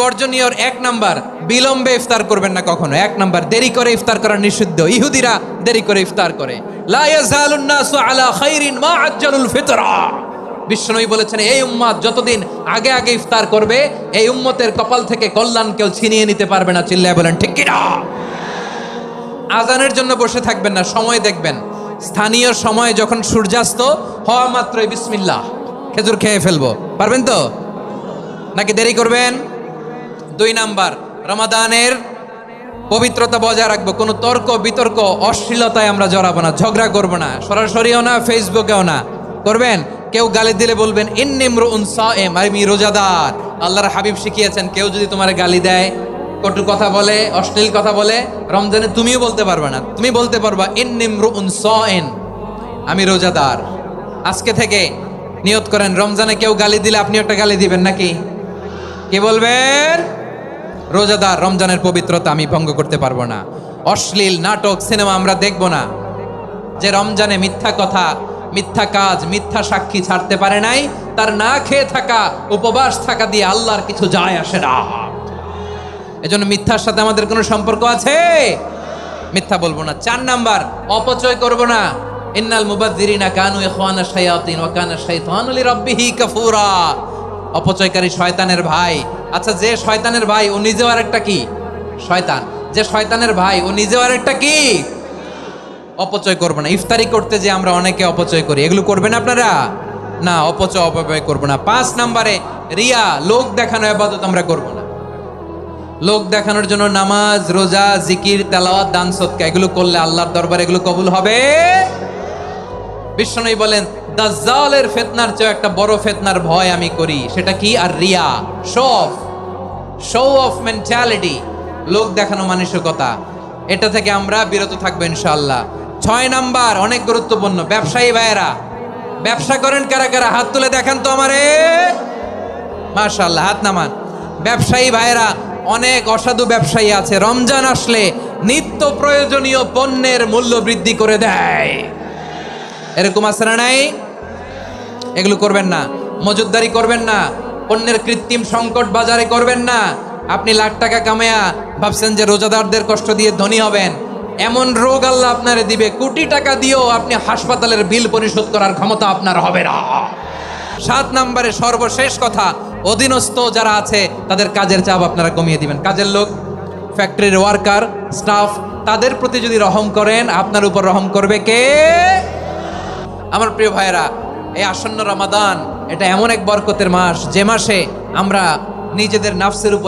বর্জনীয় এক নাম্বার, বিলম্বে ইফতার করবেন না কখনো। এক নাম্বার, দেরি করে ইফতার করা নিষিদ্ধ। ইহুদিরা দেরি করে ইফতার করে। লা ইয়াজালুন নাসু আলা খাইরিন মা আজ্জালুল ফিতরা। বিশ্বনবী বলেছেন, এই উম্মত যতদিন আগে আগে ইফতার করবে, এই উম্মতের কপাল থেকে কল্যাণ কেউ ছিনিয়ে নিতে পারবে না। চিল্লায় বলেন ঠিক কি না? আজানের জন্য বসে থাকবেন না, সময় দেখবেন। স্থানীয় সময় যখন সূর্যাস্ত হওয়া মাত্রই বিসমিল্লাহ, খেজুর খেয়ে ফেলবো। পারবেন তো নাকি দেরি করবেন? 2 নাম্বার, রমাদানের পবিত্রতা বজায় রাখবো। কোনো তর্ক বিতর্ক অশ্লীলতায় আমরা জড়াবো না, ঝগড়া করবো না, সরাসরিও না, ফেসবুকেও না। করবেন কেউ গালি দিলে বলবেন ইন্নী ইমরুউন সায়েম, আমি রোজাদার। আল্লাহর হাবিব শিখিয়েছেন, কেউ যদি তোমার গালি দেয়, কটু কথা বলে, অশ্লীল কথা বলে, রমজানে তুমিও বলতে পারবে না। তুমি বলতে পারবা ইন্নী ইমরুউন সায়েম, আমি রোজাদার। আজকে থেকে নিয়ত করেন, রমজানে কেউ গালি দিলে আপনি একটা গালি দিবেন নাকি? কি বলবেন? রোজাদার, রমজানের পবিত্রতা আমি ভঙ্গ করতে পারবো না। অশ্লীল নাটক সিনেমা আমরা দেখবো না। যে রমজানে মিথ্যা কথা, মিথ্যা কাজ, মিথ্যা সাক্ষী ছাড়তে পারে নাই, তার না খেয়ে থাকা, উপবাস থাকা দিয়ে আল্লাহর কিছু যায় আসে না। এজন্য মিথ্যার সাথে আমাদের কোনো সম্পর্ক আছে? মিথ্যা বলবো না। 4 নাম্বার, অপচয় করব না। ইন্নাল মুবাযযিরিনা কানু ইখওয়ানা শায়াতিন ওয়া কানা শাইতানু লিরাব্বিহি কাফুরা। অপচয়কারী শয়তানের ভাই। আচ্ছা, যে শয়তানের ভাই ও নিজেও আরেকটা কি? শয়তান। যে শয়তানের ভাই ও নিজেও আরেকটা কি? অপচয় করবো না। ইফতারি করতে যে আমরা অনেকে অপচয় করি, এগুলো করবেন আপনারা না। অপচয় করবো না। 5 নাম্বারে, রিয়া, লোক দেখানো ইবাদত আমরা করবো না। লোক দেখানোর জন্য নামাজ, রোজা, জিকির, তেলাওয়াত, দান, সদকা এগুলো করলে আল্লাহর দরবারে এগুলো কবুল হবে। বিশ্বনবী বলেন, দাজ্জালের ফিতনার চেয়ে একটা বড় ফিতনার ভয় আমি করি, সেটা কি? আর রিয়া, শো অফ মেন্টালিটি, লোক দেখানো মানসিকতা। এটা থেকে আমরা বিরত থাকবো ইনশাআল্লাহ। 6 নাম্বার, অনেক গুরুত্বপূর্ণ। ব্যবসায়ী ভাইয়েরা, ব্যবসা করেন কারা কারা? হাত তুলে দেখান তো আমারে। মাশাআল্লাহ, হাত নামান। ব্যবসায়ী ভাইয়েরা, অনেক অসাধু ব্যবসায়ী আছে, রমজান আসলে নিত্য প্রয়োজনীয় পণ্যের মূল্য বৃদ্ধি করে দেয়। এরকম আছে না নাই? এগুলো করবেন না। মজুদদারি করবেন না। পণ্যের কৃত্রিম সংকট বাজারে করবেন না। আপনি লাখ টাকা কামায়া ভাবছেন যে রোজাদারদের কষ্ট দিয়ে ধনী হবেন। এমন রোগ আল্লাহ আপনারে দিবে, কোটি টাকা দিয়েও আপনি হাসপাতালের বিল পরিশোধ করার ক্ষমতা আপনার হবে না। 7 নাম্বারে, সর্বশেষ কথা, অধীনস্থ যারা আছে তাদের কাজের চাপ আপনারা কমিয়ে দিবেন। কাজের লোক, ফ্যাক্টরির ওয়ার্কার, স্টাফ, তাদের প্রতি যদি রহম করেন, আপনার উপর রহম করবে কে? আমার প্রিয় ভাইয়েরা, এই আসন্ন রমাদান এটা এমন এক বরকতের মাস, যে মাসে আমরা নিজেদের নাফসের উপর